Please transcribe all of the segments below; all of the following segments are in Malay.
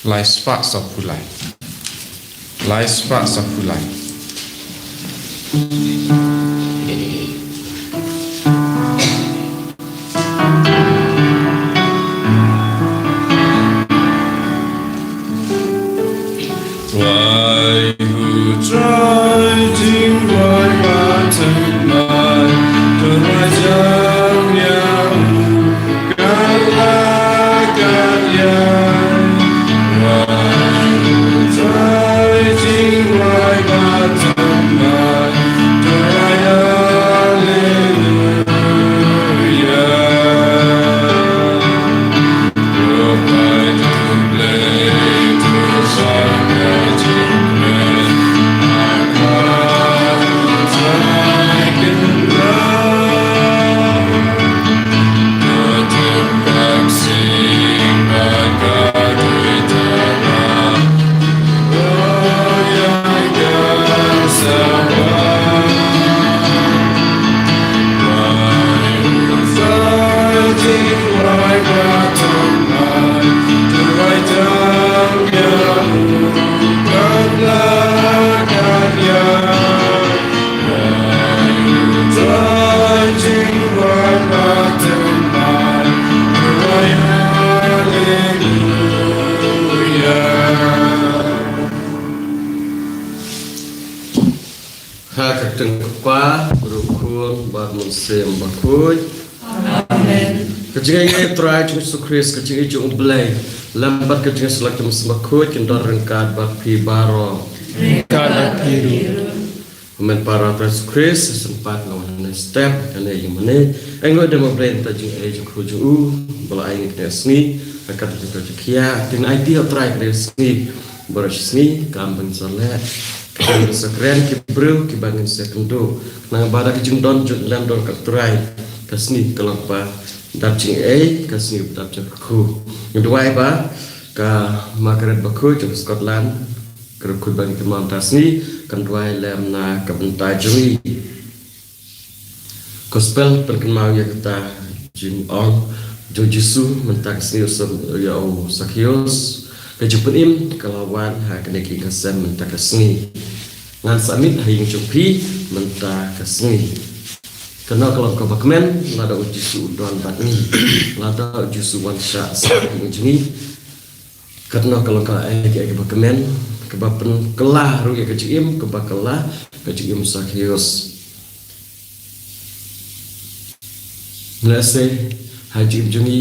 Lai spak sapulai. Lai spak sapulai. Wai hu trai jing wai ba thân mai thân mai jang yang kala kaya. Kecingnya terakhir Yesus Kristus kecingnya jung belai lambat kecingnya selak jung semakut kendor rengkat bakti baro rengkat biru komen para Yesus Kristus sempat lawan step karena yang mana enggak ada memperintah jung jung kujung bela aing kena seni akan terjadi kia dengan ideal terakhir seni beras seni kambing salat kembang sekeren kibril kibangin sekendo nang badak jung don jung lam don katrai kasni kelapa dap ching kasni dap ching ku yang dua ba ka Margaret Baku jung Scotland kerukut bang kemam tasni kan dua lem na kabentai jui gospel perkemau ya kita jing on jung Jesu mentak sni usum ya Sakios kejupun im kalawan ha keneki kasem mentak kasni ngan samit haying cupi mentak kasni. Karena kalau kau bakmen, lada ujisu don batni, lada ujisu wansha saking juni. Karena kalau kau ege bakmen, kebapen kelah rugi kecim, kebakalah kecim Sakios. Nase haji jungi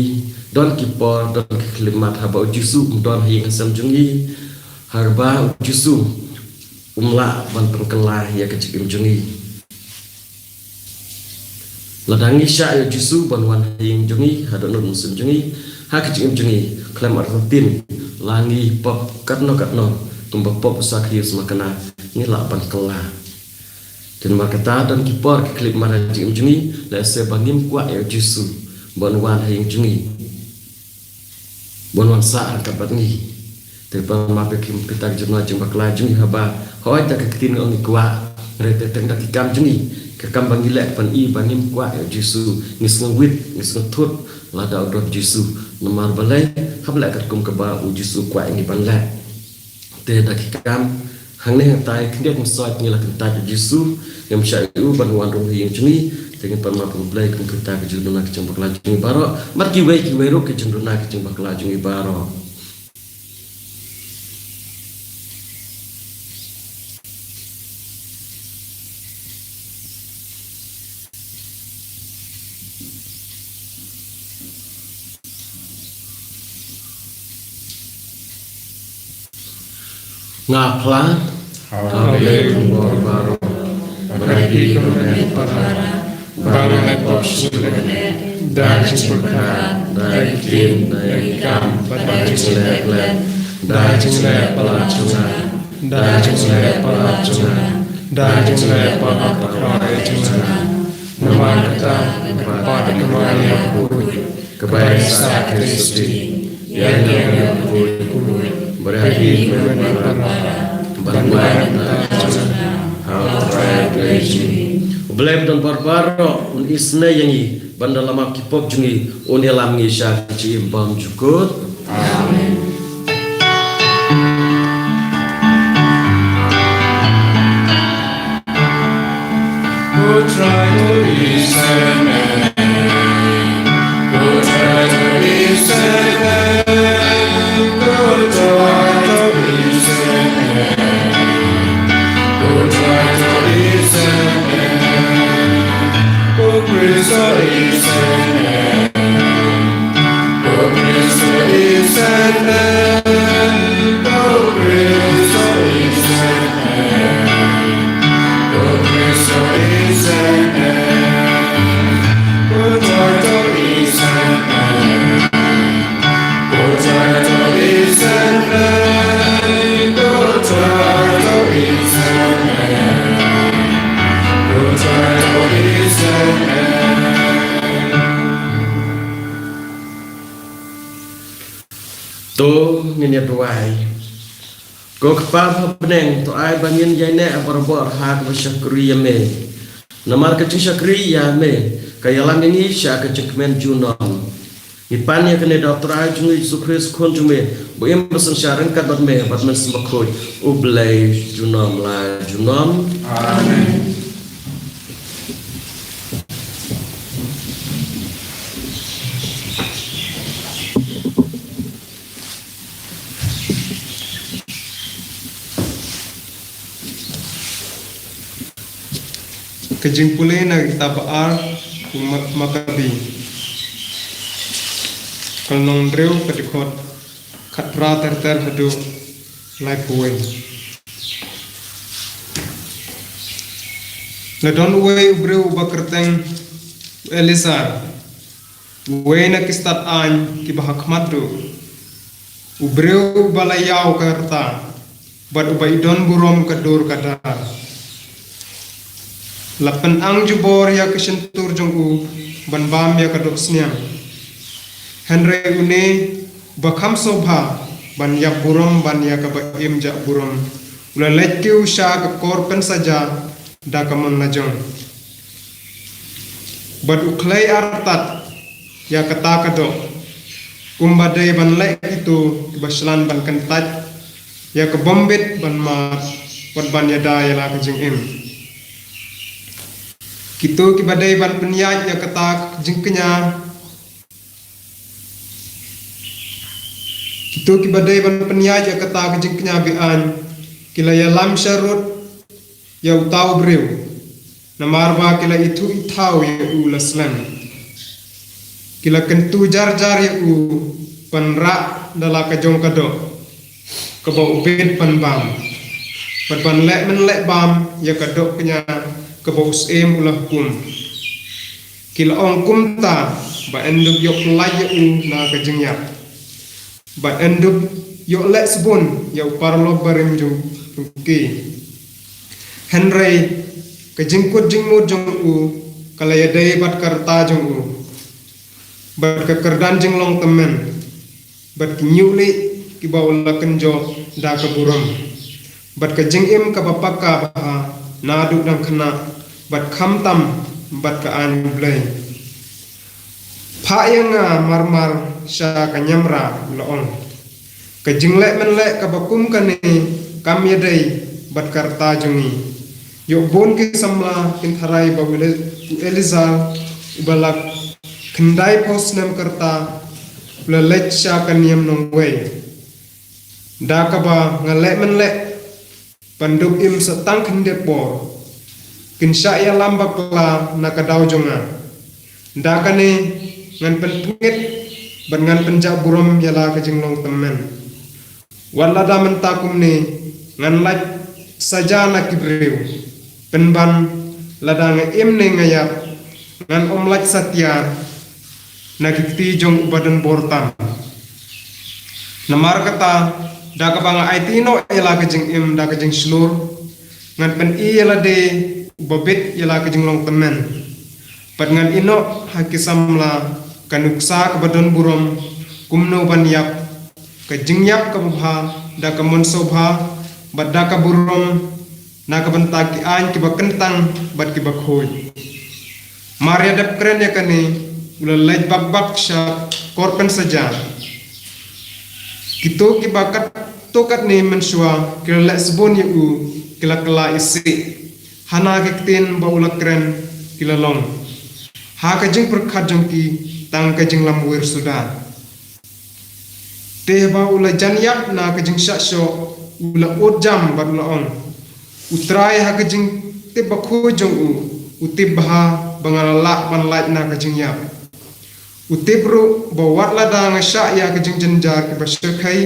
don kipor don kelimat haba ujisu don haying asam jungi harba ujisu umla ban pengkelah ya kecim jungi. Ladangi sya ya jusu banwan haying jungi hadon musim jungi hak jing jungi klaim artin langi pop katno tumbak pop sakri semakana ni lapan kela dan makata dan kipor ke klip mana jing jungi la se bangim kwa ya jisu bonwan haying jungi bonwan sa ka batni te pa ma pe kim kita jurna jing bakla jungi haba hoi ta ketin ngi kwa rete teng dak kam jungi ke kam bangilek pan i bangim kwa ya jisu ngis ngwit ngis ngthut la da odot jisu nomar balai habla kat kum ka ba u jisu kwa ngi banla te dak kam hang ne tai khndiak msoi ngi la kan ta jisu yam sha u ban wan ro hi jungi dengan pan ma pu blai kum kita ke jurna ke jing bakla jungi baro mat ki wei ro ke jurna ke jing bakla jungi baro ngaplan haleluya baro bagi kemuliaan para baru posule dan berkat dari kin dari kam pada jelek dan jelek pelacungan dan jelek pelacungan dan jelek pelacungan nama kita pada kemuliaan kebaikan Kristus yang berarti bantuan Belem dan barbaro un isne yangi banda lama kipok jungi un elam ngi syak ci bam jukut amin. Go try to listen, go try to listen, go try to listen, go try to listen. Cristo isene, oh Cristo isene, oh Cristo isene, oh Cristo isene, oh Cristo isene, oh Cristo isene, oh Cristo isene, oh Cristo isene. To ngene tuai ko kpa pneng to ai bangin yaine abarbo hak wa shakriya me namar ka shakriya me kayalam ini sha ka chikmen junon ipanya kene doktor ai jungi sukris khon jume bo em basan sharan ka bat me bat men smakhoy ublai junom la junom amen. Kejing pulih na kitab ar Makabi kalnong drew kadikot katra terter hadu lai puwe na don uwe ubrew bakerteng Elisar uwe na kistat an kibahak matru ubrew balayaw karta bad ubay don burom kadur kadar lapan ang jubor ya kesentur jong ban bam ya kadok sniam henry une bakham sobha ban ya burom ban ya kabaim ja burom ula lekeu sha ka korpen saja da kamon najong bad uklai artat ya kata kadok umbadai ban lek itu baslan ban kentat ya kebombit ban ma wat ban ya da ya la kejing im Kito kibadai ban penyaj ya ketak jengkenya. Kito kibadai ban penyaj ya ketak jengkenya bian. Kila ya lam syarut ya utau brew. Namarba kila itu itau ya ulaslam. Kila kentu jar-jar ya panrak dala kajong kado. Kebau ubed pan bam. Pan lek menlek bam ya kado kenya kebaus ulah kum kila ong kumta ba enduk yok lai u na ka jingyap ba enduk yok lek sebun yau parlo barim jung ki henry ka jingkut jingmut jung u kalaya dai bat karta jung u bat ka kerdan jinglong temen bat nyuli ki bawla kenjo da ka buram bat ka jingim ka bapaka ba na du dang khna bat kham tam bat ka an blai pha yang marmar sha ka nyamra loong ka jingle men le ka bakum ka ni kam yadai bat karta jungi yo bon ki samla kin tharai ba eliza balak kendai pos nem karta le lech sha ka niam nong we da ka ba ngale men le panduk im setang kendet bor kin sha ya lambak la na ka dau jonga da ka ni ngan penpungit ban ngan penjak burom yala ka jinglong temen wala da mentakum ni ngan laj saja na kibreu penban ladang im ne ngayap ngan om laj satya na kikti jong ubadan bortam namar kata da ka banga aitino yala ka jing im da ka jing slur ngan pen i yala de ubabit yala ka jinglong temen pat ngan ino hakisamla kanuksa kabadon burom kumno banyap ka jingyap ka bha da ka monso bha badda ka burom na ka banta ki an ki bakentang bad ki bakhoy maria dap kren ya kani ula laj bak sha korpen saja kito ki bakat tokat ni mensua kila sebon ya u kila isi hana kiktin ba ula kren kila long ha ka jing perkhat jong ki tang ka jing lam wir sudah te ba ula janyap na ka jing sho ula odjam bat laong utrai ha ka jing te bakho jong u utib ha bangala ban lait na ka jing yap utibru bawat la da nga sha ya ka jing jenjar ki baskai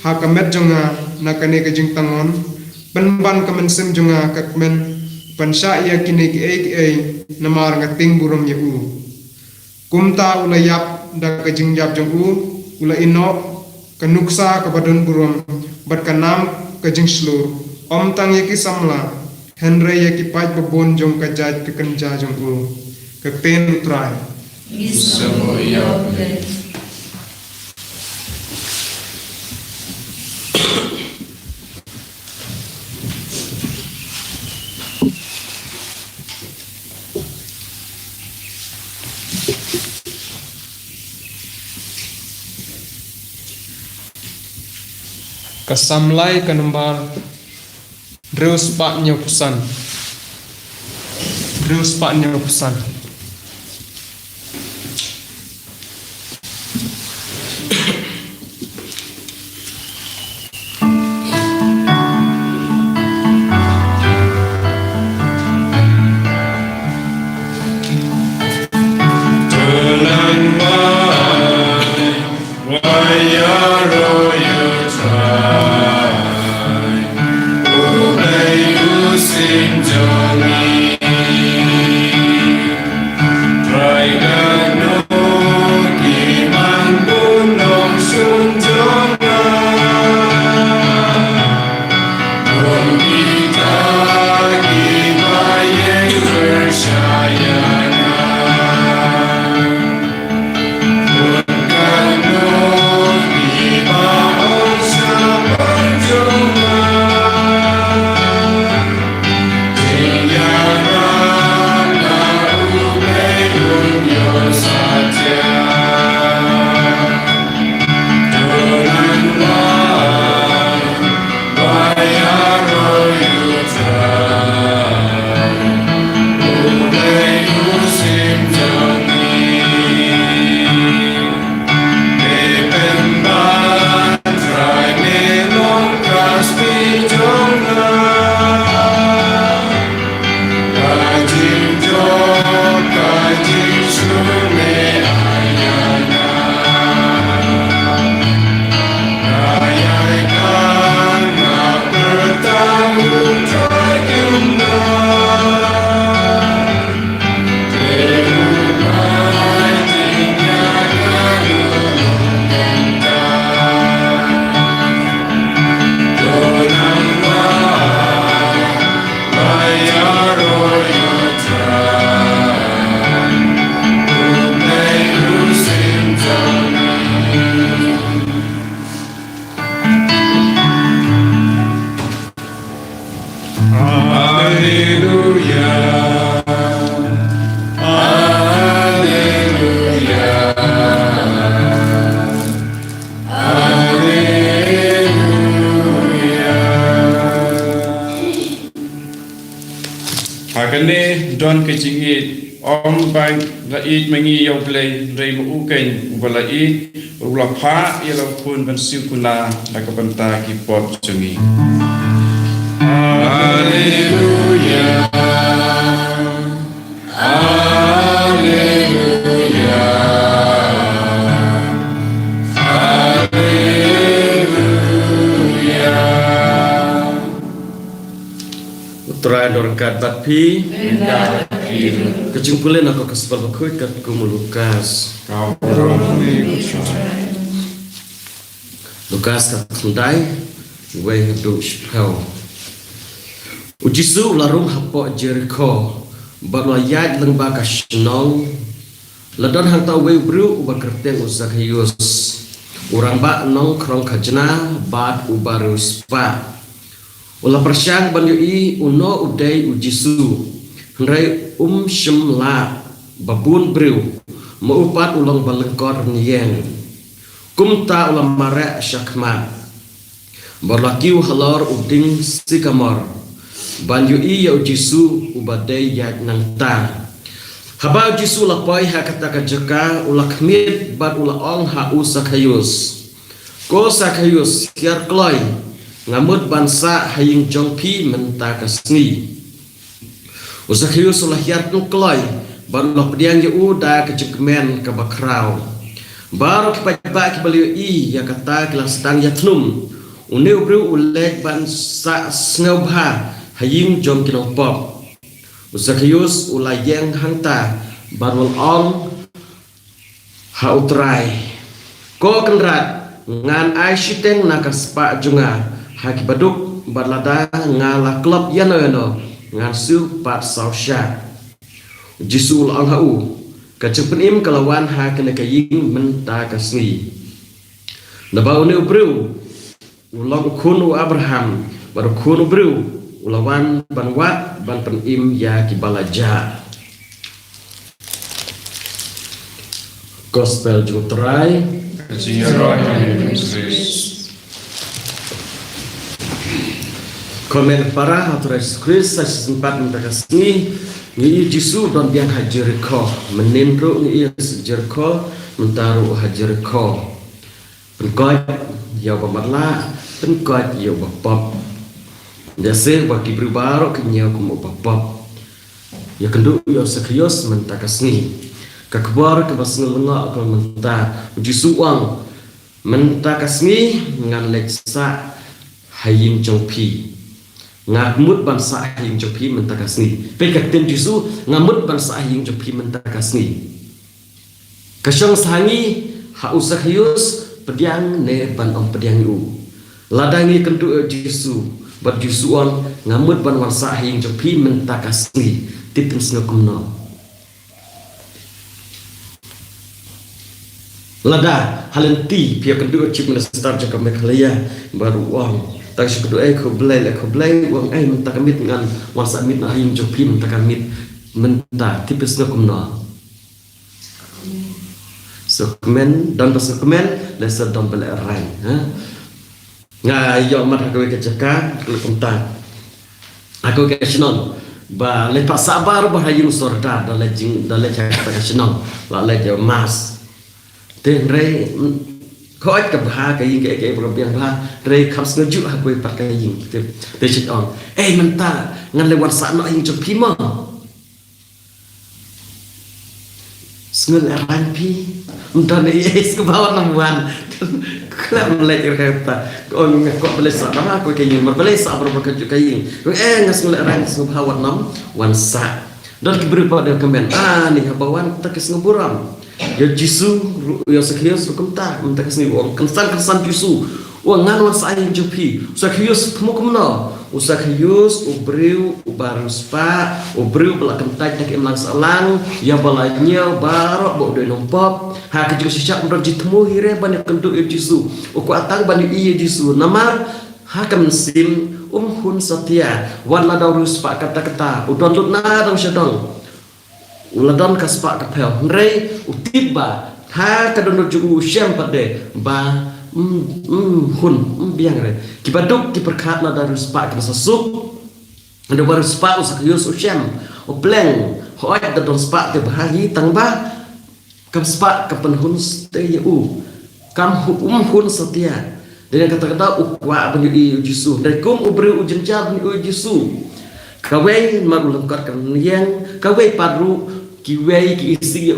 ha ka met jonga na ka ne ka jing tangon ban ka mensim jonga ka men pan sha ya ki ne ki ai namar nga ting burom ye u kumta ula yap da ka jing yap jong u ula ino kanuksa ka badon burom bat ka nam ka jing slur om tang ye ki samla henry ye ki paj babon jong ka jaj ki kanja jong u ka pen utrai Isamo yape. kasamlai kanambal Dreus pak nyokusan John kecingit om bang lait mengi yau play rei mu uken ubalait ulapha yau pun bensiu kuna nakabanta ki pot cengi. Haleluya. Haleluya. Haleluya. Utrai dorkat batpi kejumpulan aku kesebal bakut kat Lukas. Lukas kat sundai we do shpel. Ujisu larung hapok Jericho bakla yat leng baka shnong ladon hang tau we bru ubakerteng Zakheus urang ba nong krong khajna bat ubarus pa ula persyang banyu uno udai ujisu Rai shimla babun bru maupat ulang balengkor niyeng kumta ulang marek syakmat berlakiu halor uding sikamor banyu ya ujisu ubadai yat nangta haba ujisu lapai hakata kajaka ulak mit bat ulaong hau Zakheus ko Zakheus kiar kloi ngamut bansa haying jongpi mentakasni Zakheus ulah hiar nukloi barulah pediang ye uda kejekmen ke bakrau baru kipak kibaliu ya kata kilang sedang ya tnum uneu bru ulek bansa snobha haying jom kinong pop Zakheus ulah yang hangta barul ong hautrai ko kenrat ngan ai shiteng nakaspa junga hakibaduk barlada ngala klub yano ngan su pat sausya jisul ang hau kacepenim kalawan ha kena kaying menta kasni nabau ne bru ulang kunu Abraham baru kunu bru ulawan banwat ban penim ya kibalaja gospel jutrai komen para haturais Kris sempat mentakasni ngi Jisu don biang Jericho menindru ngi Jericho mentaru Jericho pengkot ya bamarla pengkot ya bapap jase baki berbaru kenyau kumu bapap ya kendu ya Zakheus mentakasni kakbar kebasngal lenga akan menta Jisu ang mentakasni ngan leksa haying jongpi ngamut bansa haying jopi mentakasni pekaten Jisu ngamut bansa haying jopi mentakasni kasyang sahangi hau Zakheus pediang ne ban om pediang u ladangi kentu Jisu bat Jisu on ngamut ban bansa haying jopi mentakasni titin snokumno lada halenti pia kentu chip minister jaka mekhalaya baru wang tak syukur ko belai wang mentakamit ngan wasa mit na haying jopi mentakamit menta tipis na kumno so kemen dan pas kemen lesa don belai rai nga yo mat ko ke jaka kumta aku ke sinon ba le pas sabar ba haying sorda dalejing dalej ta sinon la le mas ten re khói cặp ha cái problem ha re khắp sơ chữ ha quay bắt cái gì để chết on mình ta ngăn lấy quan sát nó hình chụp phim mà sngel rang pi untuk ni ke bawah namuan kalau melihat kereta on kok boleh sah apa kau kayak gini boleh sah berapa kerja kayak gini ngasngel rang sngel bawah nam wansa dan keberapa dia kemen nih bawan tak ngeburam ya Jisu ya Zakheus rukumta mentakasni wong kensan Jisu wong ngan wasa ayang jopi Zakheus kemukumno Zakheus ubriu ubaruspa ubriu belakang tak imlang salang ya balanya barok bo de nompop ha ke juga sicak mron ditemu hire banyak kendu Jisu uku atang banyak iya Jisu namar ha kam sim hun satya wan ladarus pa kata-kata udon lutna dong syadong uladon kaspak kapel nrei utiba ha kadon jugu syam pade ba hun biang re kibaduk kiperkat la darus pak kesasuk ada barus pak Zakheus syam obleng hoi da don spa te bahagi tangba kam spa kapenhun stay kam hun setia dengan kata-kata ukwa banyu Yesus dari kum ubri ujenjar banyu Yesus kawai marulangkat kan yang kawai paru kiwai ki isi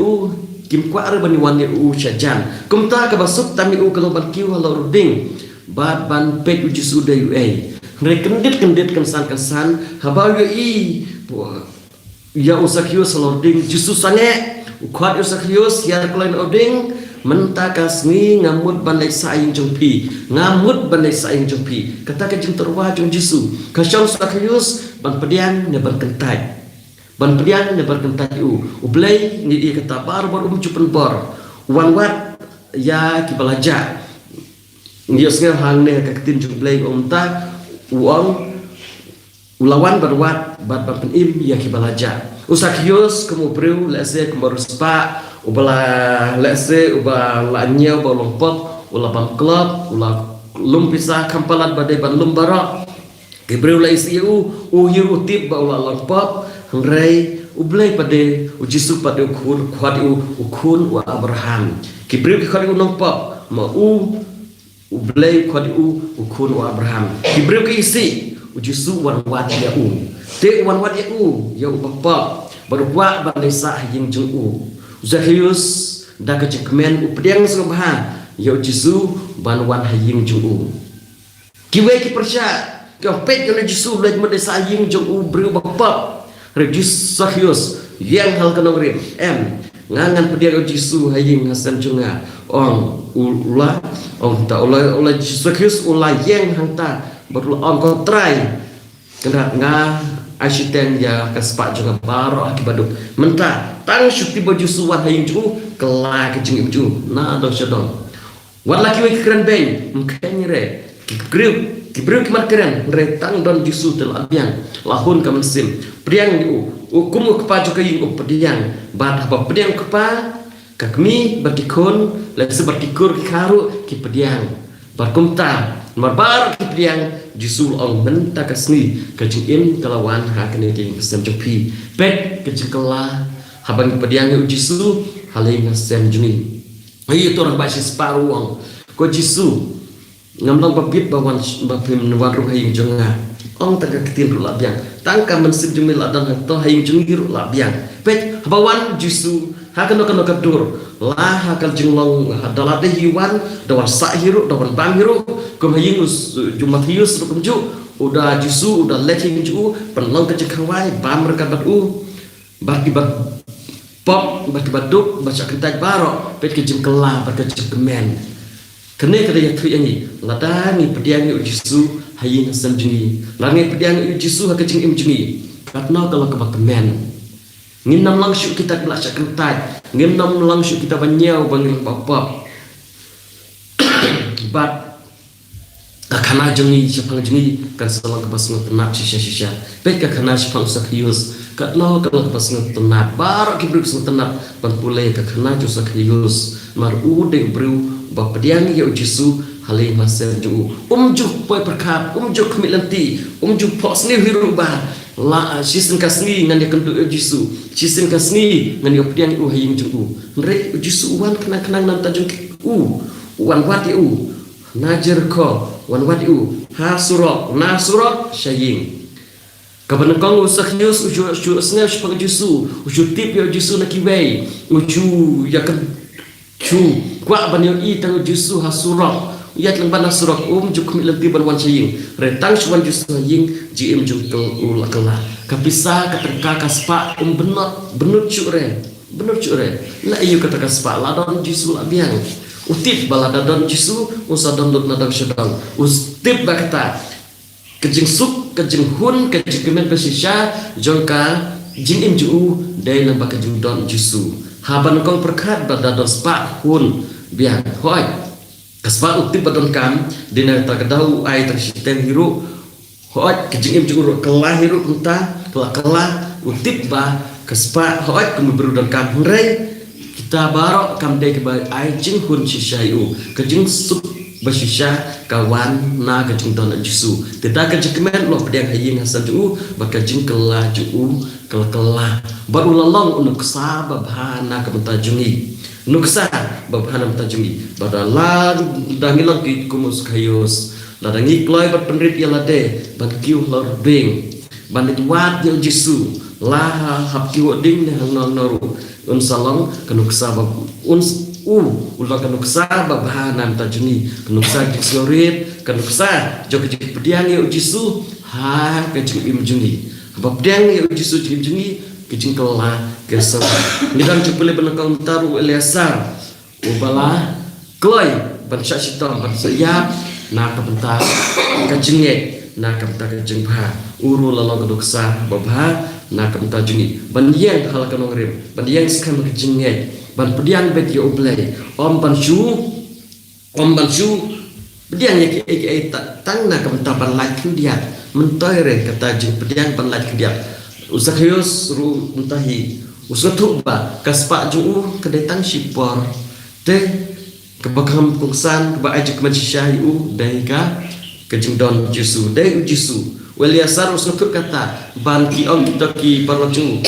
kim kwa re banyu wan sajan kum ta ka basuk tami kalau ban kiu halau ruding ban pet Yesus da kendit kesan habau ya usakius lording Yesus sange ukhat usakius ya klain oding mentakasmi ngamut bandai saing jongpi ngamut bandai saing jongpi kata ke jeng terwa jong Yesus kasong usakius ban pedian ne ban kentai ban pedian ne ban kentai ublai ni dia kata bar jupen bor wan wat ya kibalaja ngios ngel hang ne ka ketin jublai ta uang ulawan berwat bat penim ya kibalaja usakius kemubreu lese kemaruspa ubala lese ubala nya ubala lompot ula ban klub ula lumpisa kampalat badai ban lumbara kebreu la isiu hiru tip ba ula lompot hangrai ublai pade ujisu pade ukur khadi ukun wa Abraham kebreu khadi lompot ma ublai khadi ukun wa Abraham kebreu ke isi ujisu wan wat ya te wan wat ya bapa berbuat bandesa yang jeng Zakius da kecekmen updiang sengbahan ya Yesus banwan haying jeng kiwe ki persya ka pet yo Yesus lej mandesa haying jeng breu bapa regis Zakius yang hal kanong rim ngangan pediang Yesus haying hasan junga ulah ta ulah Zakius ulah yang hangta baru kau try kendak asisten ya kaspak juga baru akibat mentah tang syukti baju suwan hayung ju kelak kejeng ju na do syadon wat laki we keren beng mkanya re kibreu kimar keren re tang don Yesus tel abiang lahun kamesim priang hukum kepaju kaying pediang bat apa pediang kepa kakmi bertikun la sebertikur karu ki pediang barkumta marbar kipriang Yesus ong menta kasni kejeng kelawan hakane king kesem jopi pet kejeng kala habang pediang Yesus haling kesem juni ayo to orang basis paruang ko Yesus ngamlang babit bawan babim waru haying jonga ong taga ketin labiang tangka mensib jumil adan to haying jungi labiang pet habawan Yesus hakano kadur lah hakal jenglong dalade hiwan dawan sa hiru dawan bang hiru kum haying jumat hius rukumju udah Yesus udah leking ju penlong ke jekawai bam mereka batu bagi bat pop bagi baduk baca kentai barok pet ke jengkelah bagi jengkemen kene kada ya tu yangi ladani pediang Yesus haying hasam jengi langi pediang Yesus hak jeng im jengi katna kalau kemen nginam langsung kita kelak kentai nginam langsung kita banyau bangil papa bat kakana jengi sepang jengi kan selang kebasngat tenat sisa-sisa pet kakana sepang Zakius katno kalau kebasngat tenat barak kibruk tenat panpulai kakana Zakius maru de bru bapediang ya Yesus halih masel ju umjuk poi perkap umjuk kemilanti umjuk pos ni hiruba la sisin kasni ngan dia kentu Yesus sisin kasni ngan dia pediang haying ju re Yesus wan kenang nan tajung wan wati najer ko wan wati hasurok nasurok syaying kabanakong Zakius uju snel sepang Yesus uju tip ya Yesus nakiwei uju ya kan chu kwa banyo tang Yesus hasurok ya tlang bana surok juk milanti ban wan syaying retang suan Yesus haying jim jung to ulakala kapisa katerka kaspa benut cure la iyo kata kaspa ladon Yesus abiang utip balada don Yesus usadon dot nadang syadang utip bakata kejeng suk kejeng hun kejeng kemen pesisya jongka jin im ju dai nang bakajung don Yesus haban kong perkat badadon spa hun biang hoi kaspa utip badon kam dina takadau ai tersiten hiru hoi kejeng im ju kelah hiru entah kelah utip ba kaspa hoi kemuberu don kam hurei kita barok kam dai ke ai jing hun sisyayu kejeng suk basisha kawan na kajing don Yesu kita kajing kemen lo pedang haying hasan ju bakajing kela ju kela barulalong unuksa babhana kamta jungi nuksa babhana kamta jungi badala dangilang ki kumus kayos ladangi kloy bat penrit yalade ban kiu lor bing ban wat yo Yesu la hap kiu ding ne hang noru un salong kanuksa bab ulah kanuksa babhana kamta jungi kanuksa jiksorit kanuksa jokajik pediang yo Yesu ha kajing im jungi babdang yo Yesu jing jungi kajing kela kesel nidang cupule benakang taru Eleazar ubala kloy ban syasytam ban sayap na kapenta kajinge na kapenta kajing pha uru lalong kaduksa babha na kapenta jungi ban yang hal kanong rim ban yang skam kajinge ban pediang bet yo oblay om ban shu pediang ye tang na kapenta ban lai dia mentoire kata jing pediang ban lai dia usakhios ru untahi usatu ba kaspa juu kedetang sipor te kebakam kungsan keba ajik mansyahi dai ka kajing don Yesu dai Yesu Eleazar usnukur kata ban ki om kita ki parloju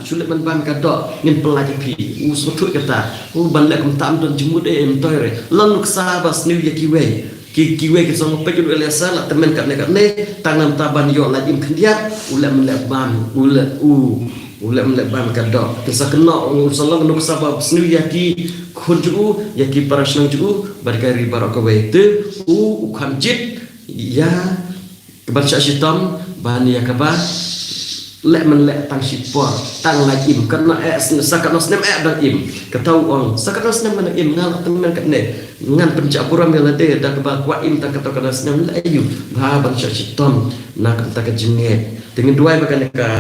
sulit man ban kado ngin pelajak pi usnukur kata ban lek tam don jemud mentoire lanuk sabas new yakiwe kiwe ke song pe ju Eleazar la temen kat ne tangan taban yo la im kendiat ulam lebam ulam lebam kado kesa kena sallam nuk sabab snu yaki khunju yaki parasnang ju barkari barakawe te ukhamjit ya kebaca sitam ban ya kaba lek men lek tang sipor tang la im karena sakanos nem dan im ketau ong sakanos nem mana im ngal temen kat ne ngan pencapuran melade da keba kwa im tak ketau kanas nem la ayu ba ban sitam nak tak jenge dengan dua bagan ka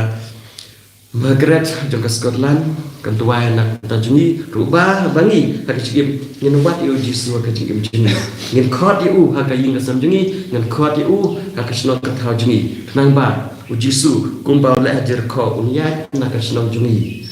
Margaret jongka Scotland kan tuai nak tajungi rubah bangi hak cigim ngin wat yo Yesu hak cigim jini ngin khot yu hak ying kasam jungi ngin khot yu hak snok ka thau jungi nang ba Yesu kumbau le hajar kho unya nak snok jungi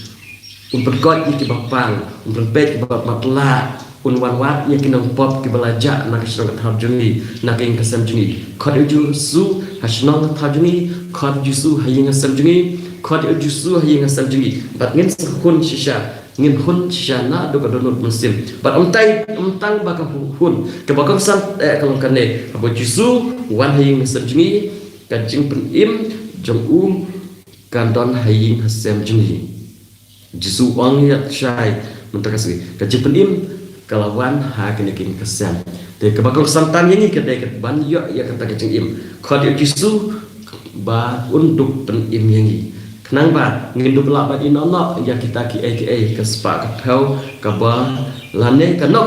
pergot iki bapang perpet ki bap matla wan wat yang kinong pop ki belajar nak snok ka thau jungi nak ing kasam jungi khot Yesu hak snok ka thau jungi khot Yesu haying kasam jungi khot Yesu haying asam jungi bat ngin hun shisha ngin hun shisha na do kadonot muslim bat omtang bakam hun ke bakam san kalong kane abo Yesu wan haying asam jungi kajing penim jong kandon haying asam jungi Yesu wang yak syai mentakasi kajing penim kalawan ha keneking kesam de ke bakam santan ini kedai ban yo ya kata kajing im khot Yesu ba untuk penim yangi nang ba ngindu pelak badi nono ya kita ki aka ke spa ke phau ka ba lane kano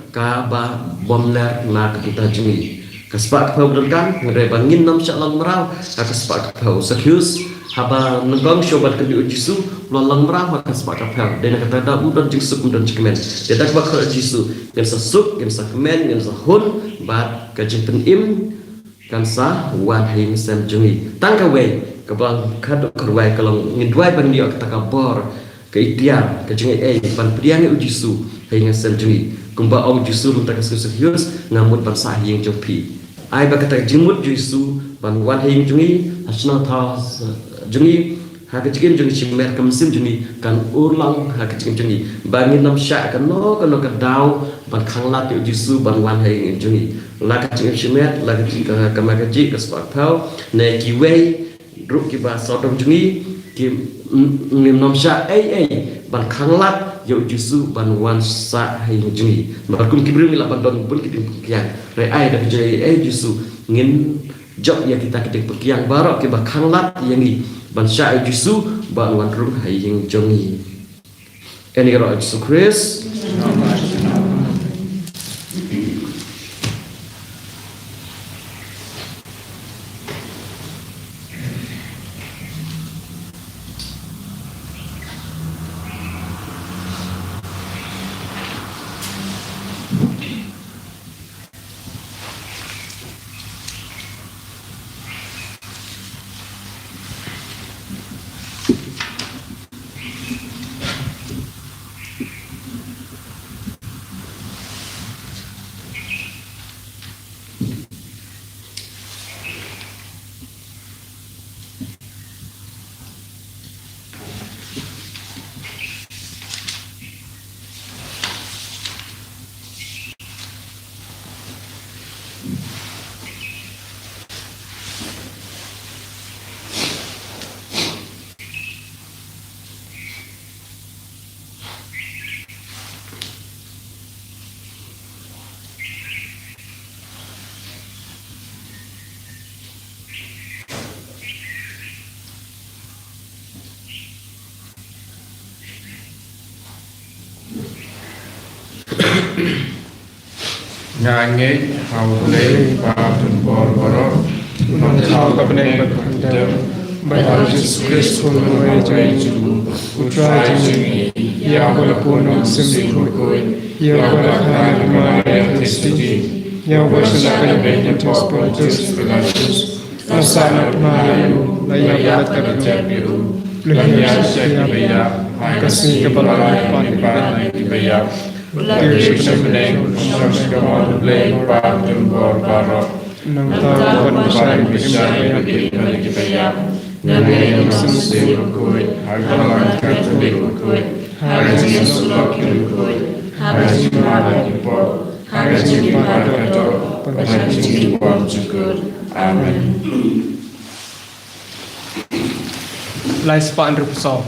ka ba bomler na kita jungi ke spa ke phau berkan ngre bangin nom shalom merau ka spa ke phau sakyus haba nengong shobat ke Yesu lolang merau ka spa ke phau den kata da udon jingsuk udon jikmen dedak ba ke Yesu gen sasuk gen sakmen gen sahun ba ka jimpen im kan sa wan hing sem jungi tangkawe kabang kadok kerwai kalau ngidwai ban dia kata kabor ke ikhtiar ke jengai ban priang Yesu hingga senjui kumba om Yesu mentak serius ngamut ban sah yang jopi ai ba kata jimut Yesu ban wan hing jungi asna tha jungi ha ke jikin jungi chimer kam sim jungi kan ulang ha ke jikin jungi bangin nam sya kan no ka dau ban khanglat Yesu ban wan hing jungi la ka jikin chimer la ka jikin kamakaji ke spak pau ne kiwei ruk ki ba sodom jungi ki nim nom sha ban khanglat yo Yesu ban wan sa hai jungi ba kum ki bring la ban don bun ki dim kiang re ai da je Yesu ngin jok ya kita ki kiang barok ki ba khanglat yangi ban sha Yesu ban wan rum hai yang jungi eni ro Yesu Christ ngange haule patun bor Unang tao ka panay pagkakandam. Bahal Jesus Christ kung may jayin julu. Utra jayin ya wala puno simikul ya wala kanan Maria Christi ya wala kanan Bentos Pontus Pilatus nasana Mario layak kagat biru layak siya kasih kebalaan pandipan dibayar Kirsi sebeneng Syams kamar blay patun bor barok nang tao kan besar bagi dibayar Nabi yang semestinya kuat, harga Katolik kuat, harga Sulak kuat, harga Mahat kuat, harga Mahat Kator, harga kuat juga. Amin. Lai sepan rupsau.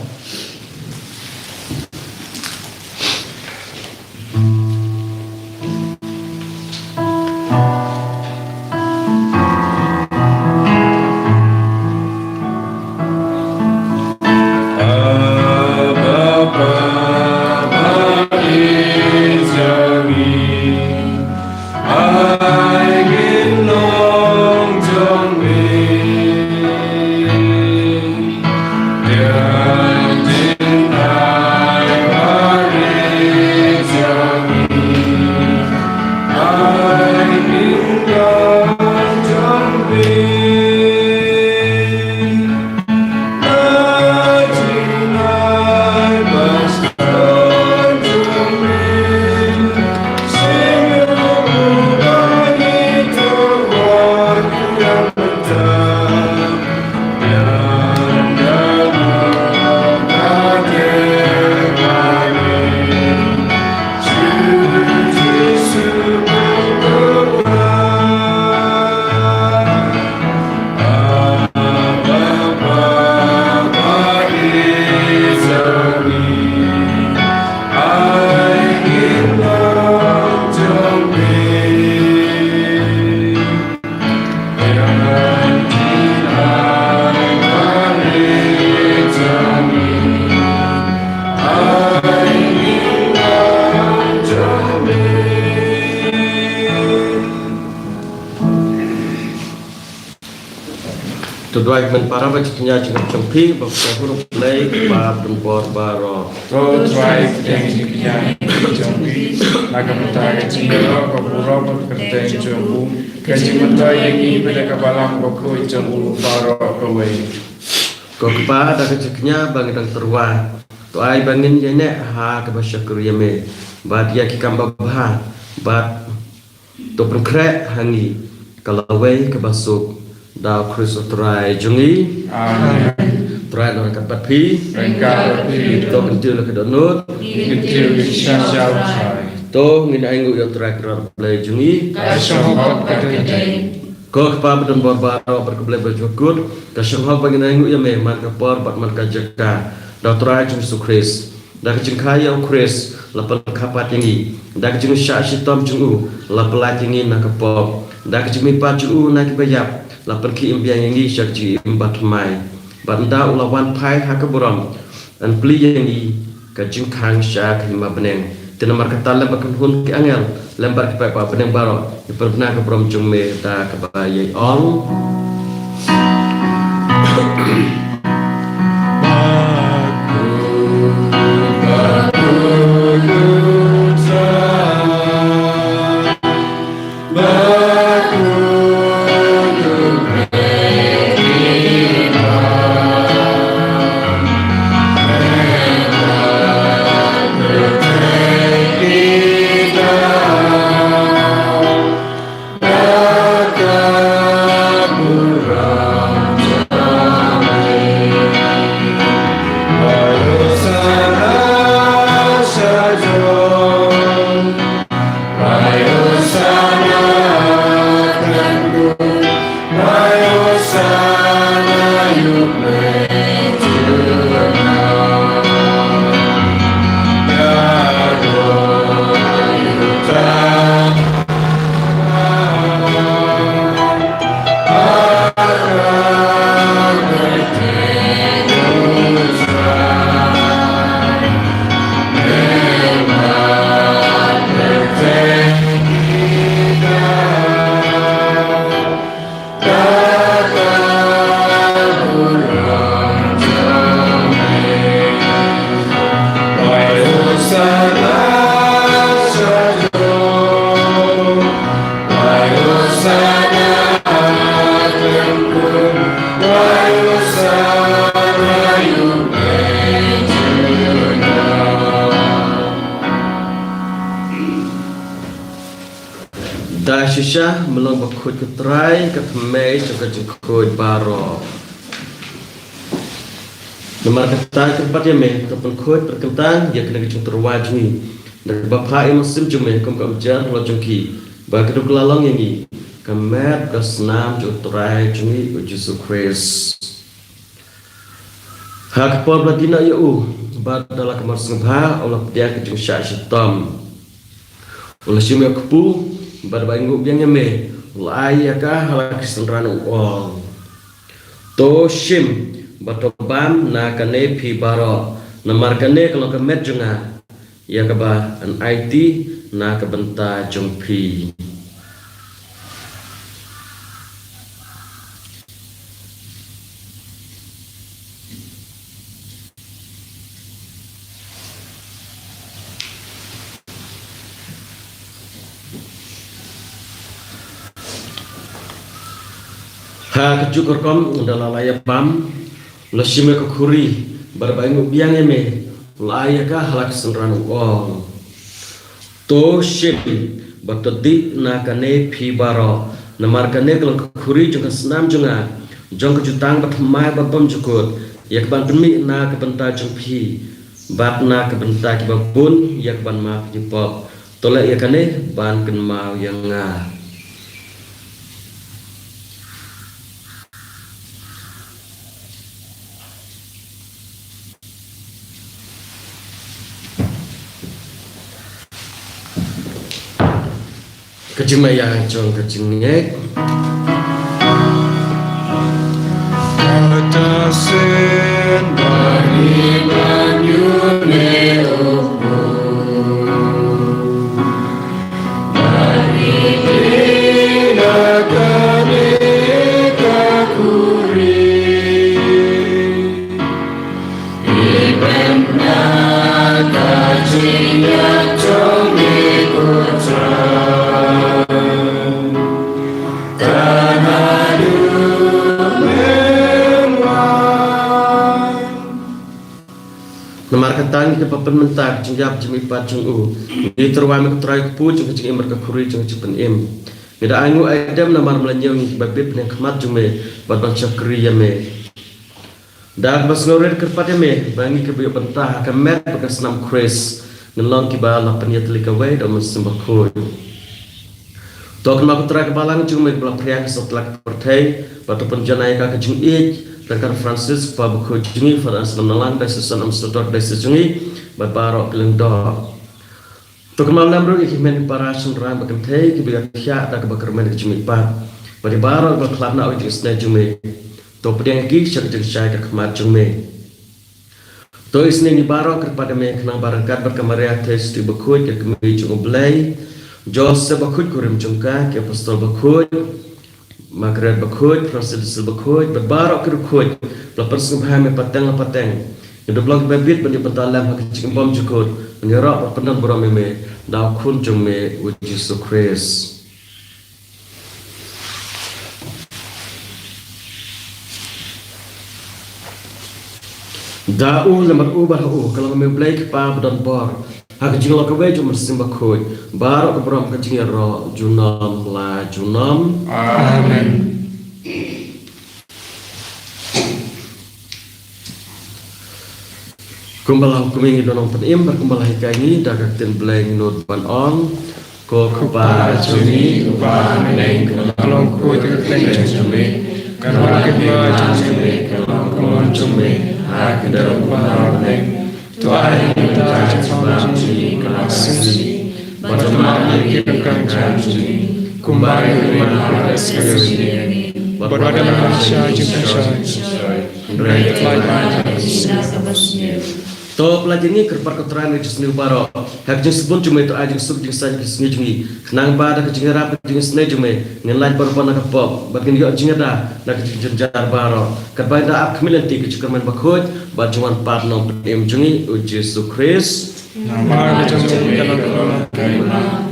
Tuduai para bacanya jangan cempi bapak huruf lay bab tempor baro. Tuduai yang dikiai cempi naga mata kecil kapuro kerteng cempu kaji mata yang ini pada kapalang boko cempu baro away. Kau kepada keciknya bangin terwa. Tuai bangin jenek ha kebasyakur yame. Bad ya kikamba bah bad to berkrek hangi kalau way kebasuk. Dao Kristus terai jungi, Amin. terai orang kapat pi, Engkau pi, to kentil ke donut, kentil syau sai. to ngin aingu yo terai keran play jungi, Kasyong kadai. ko pa bedon barbaro berkeblay berjukut, kasyong hok bangin aingu yo me man kapor bat man kajaka, dao terai jung Yesus Kristus, dak jengkaya Kristus, lapel kapat yangi, dak jeng syak sitom jungu, lapel yangi nak kapop, dak jeng mipat jungu nak bayap. Lapan ki imbiang yang syak ji imbat mai banda ulawan pai hakaburam an pli yang ka jingkang syak hima beneng tinamar kata lembar hun ki angel lembar ki pa beneng baro iperna ka brom jungme ta ka bayai ong shisha melong bakut ketrai ketmei juga jengkut baro. Nomor kata tempat yang me kapan kut berkentang dia kena kecung terwajni. Dan bapa muslim jume kum kamjar lo jengki. Bagi duk lalong yang ni kamet kasnam jutrai jungi Yesus Kristus. Hak por bladina yau badala kamar sengha Allah dia kecung syak syaitan. Oleh simya kepu barbaingu biang me lai ka halak senran ul. To shim batobam na kane pi baro namar kane kalau kemet junga ya kaba an IT na kabenta jumpi. Ha kejukur kom adalah layak pam lasime kukuri barbaingu biang eme layaka halak senran ul. To ship batodi na kane pi baro namar kane kalau kukuri juga senam juga jong kejutang batmai babam jukut yak ban demi na kebenta jumpi bat na kebenta kibabun yak ban ma jipop tolak yakane ban ken mau yang nga. Kecing maya jong kecing ngek Kata sen bani banyune ubu Bani dina kane kakuri Iben na kajinya jong ikutra Namar katang ke papan mentak jengjap jemipat jengu ni terwame ketrai kepu jeng jeng imar kekuri jeng jeng im ngida angu adam namar melanjang babib yang kemat jume badban syakri yame dak bas ngoret kerpat yame bangi kebiyo pentah kamet bekas nam kris ngelong kiba lapan yatelika way dan mesembah kuy tok nama ketrai kebalang jume belah priak setelah kepertai batu penjanai kakak jeng Rekar Francis Pabuku Jungi Fadan Senam Nalang Dai Susan Amsterdam Dai Sejungi Barbarok Gelendor Tok malam ru ikimen para sunran bakentei kibiga kya da kebakermen kejumi pat bari barok baklapna oi isna jume to pedeng ki syak jeng ka kemat jume to isne ni barok kepada me kenang barakat berkamaria tes di bekut ke kemi jung blai Joseph bakut kurim jungka ke apostol bakut Margaret bakut, Francis bakut, berbarok kerukut, lapan subhame pateng lapateng. Yang blog bebit bani pentalam hak cikin bom jukut, menyerap penan berameme, dah kun jume Yesus Kristus. Da'u lemar ubah kalau kami blake pa bedan bor. Hak jingla kawe jum simba koi barok beram kajing ro junam la junam amen. Kumbalah kumingi donong penim berkumbalah ikangi dagak ten bleng not ban on ko kuba Juni kuba meneng kalong ku tegeng jume karena kita jume kalong jume hak dalam meneng Tuhan kita janji kasih, macam kita janji, kembali kepada sekali. Berada manusia juga To pelajari kerpat keterangan itu seni baro. Hak jenis pun cuma itu aja sub jenis saja kesini jungi. Kenang pada kejengah rapat jenis seni cuma ngelai baru pernah kepop. Bagian juga jengah dah nak kejenjar baro. Kerpat dah ak milanti kecukupan bakut. Bajuan partner em jungi Yesus Kristus. Nama kejengah kalau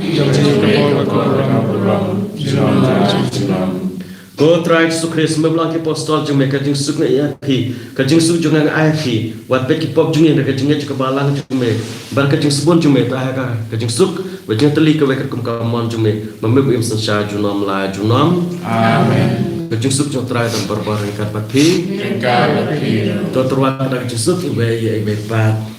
jangan kepop kalau Go try to Chris Meblang ki postol jung me ka jing suk na ya phi ka jing suk jung ang ai phi wat pe ki pop jung ni ka jing ya ka balang jung me bar ka jing subon jung me ta ka jing suk wa jing tali ka we ka kum ka mon jung me mamme bu im san sha junam la junam Amen. ka jing suk jung try dan barbar ka pat phi Ringkar Piro. to terwa ka jing suk we ye be pat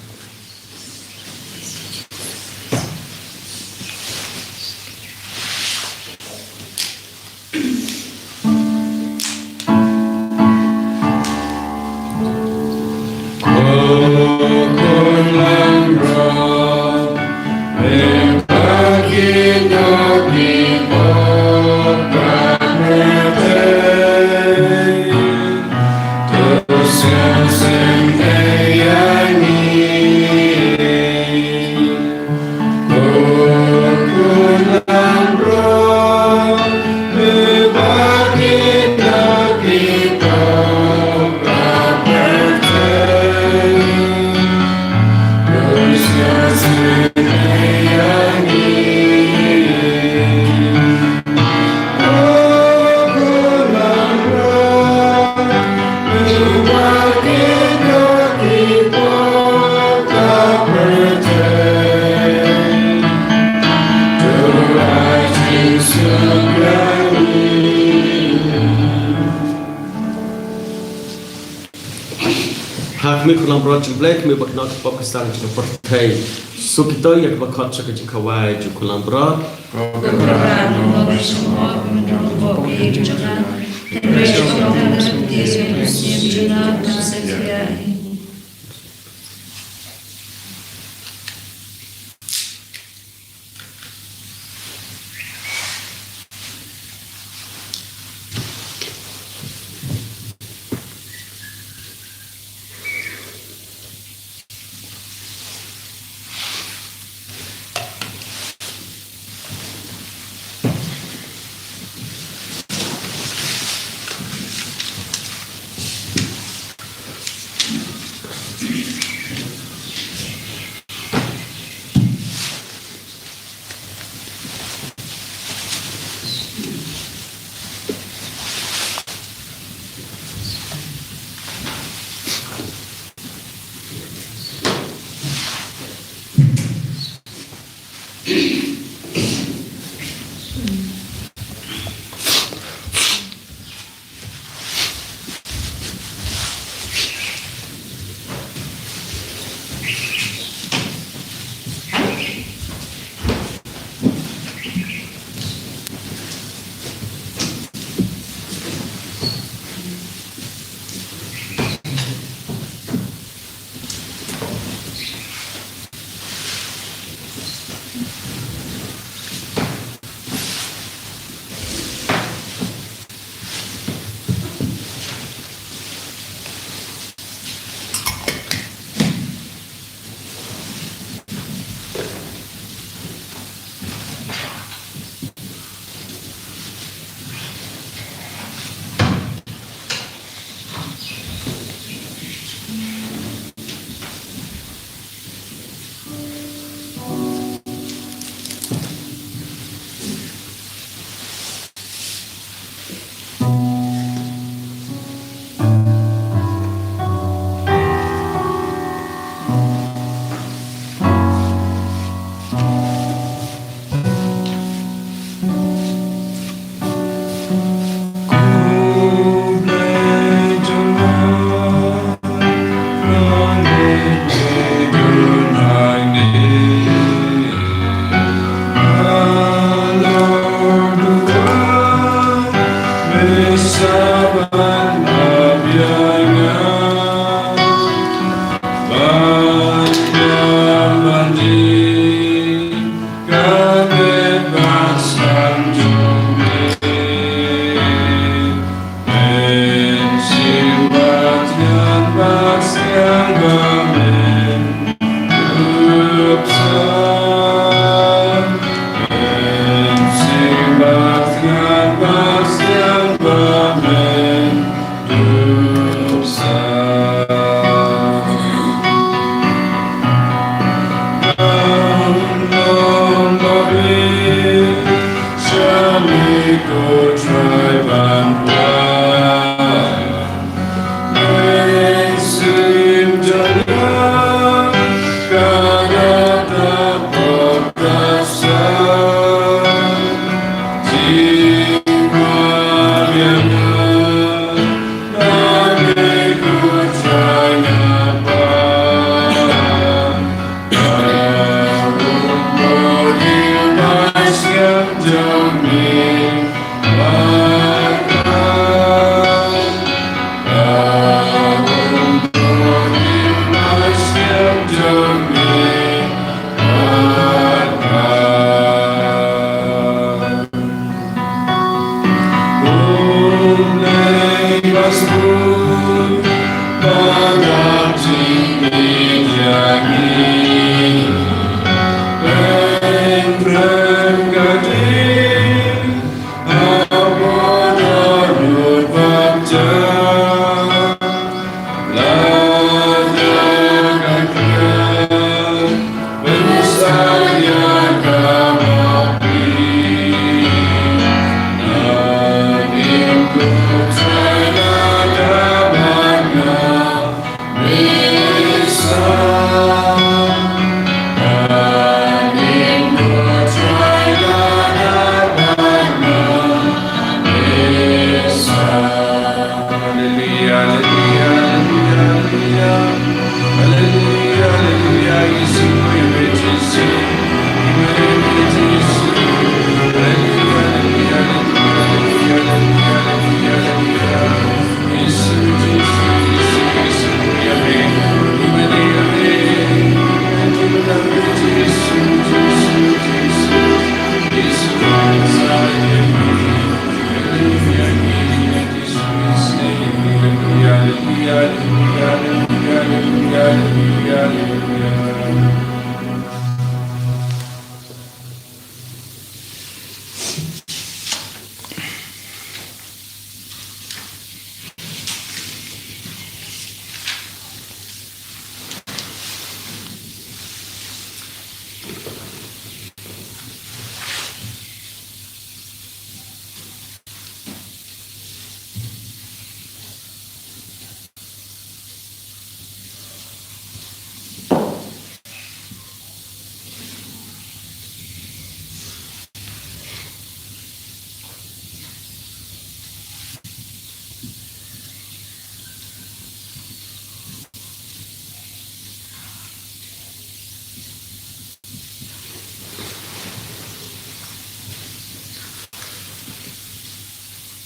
mi kulang brot black mi bak not Pakistan ci portay sukito yak bakot ci ci kawai ci kulang brot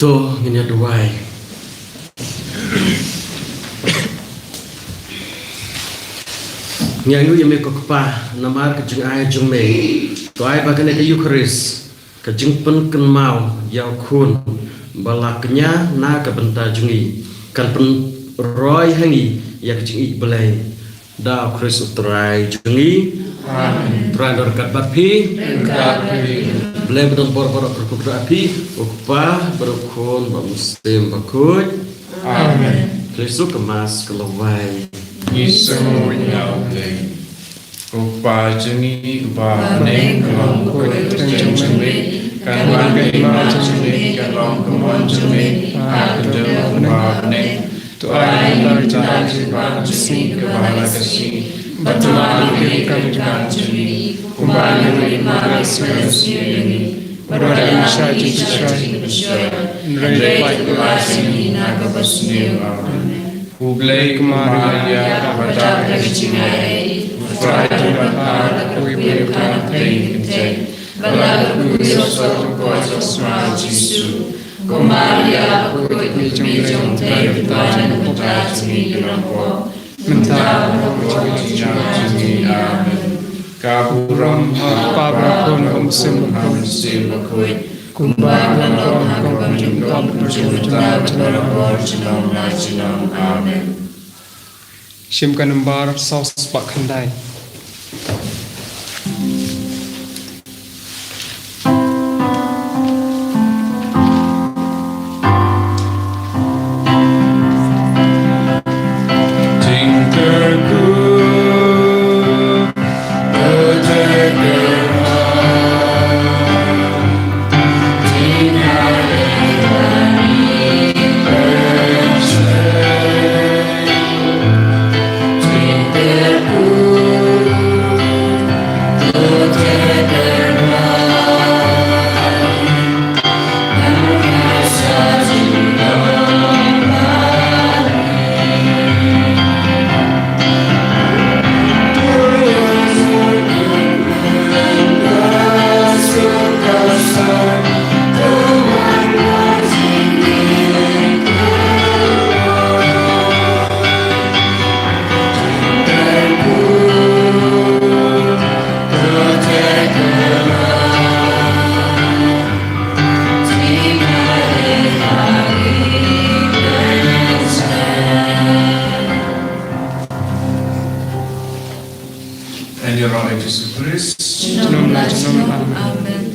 to ngenya duai nyangu yeme ko pa namar ke jing ai jung me to ai ba kane ke Eucharis ke jing pen ken mau yau khun balaknya na ke benta jungi kan pen roy hangi ya ke jing i belai da Chris utrai jungi Amen. trai dor kat bat pi belai betul bor berkudu api ukpa berukun ba muslim bakut Amen. Kristu kemas kelawai Isu nyaude. Upa jengi upa neng kelong kue jengi kan wangi ma jengi kelong kemon jengi akde upa neng tu ai tar jiwa jengi kebala kasi batuan kan jengi kumbali lima jengi Berada Isha Jishai Nrei Pai Kulasi Naga Basniu Ublei Kumaria Rabada Kachingai Ufrai Bata Kui Bukan Tei Kente Balaga Kuyo Sotu Koza Sma Jisu Kumaria Kui Bijong Tei Bidana Bata Tini Yurangko Mentah Bukoi Jami Amen Kapuram Pabrakon Sim Bakoi Kumbaran Kong Jumkom Jumta Jalam Amen Shim Kanambar Saus Bakhandai And your Lord Jesus Christ. Amen.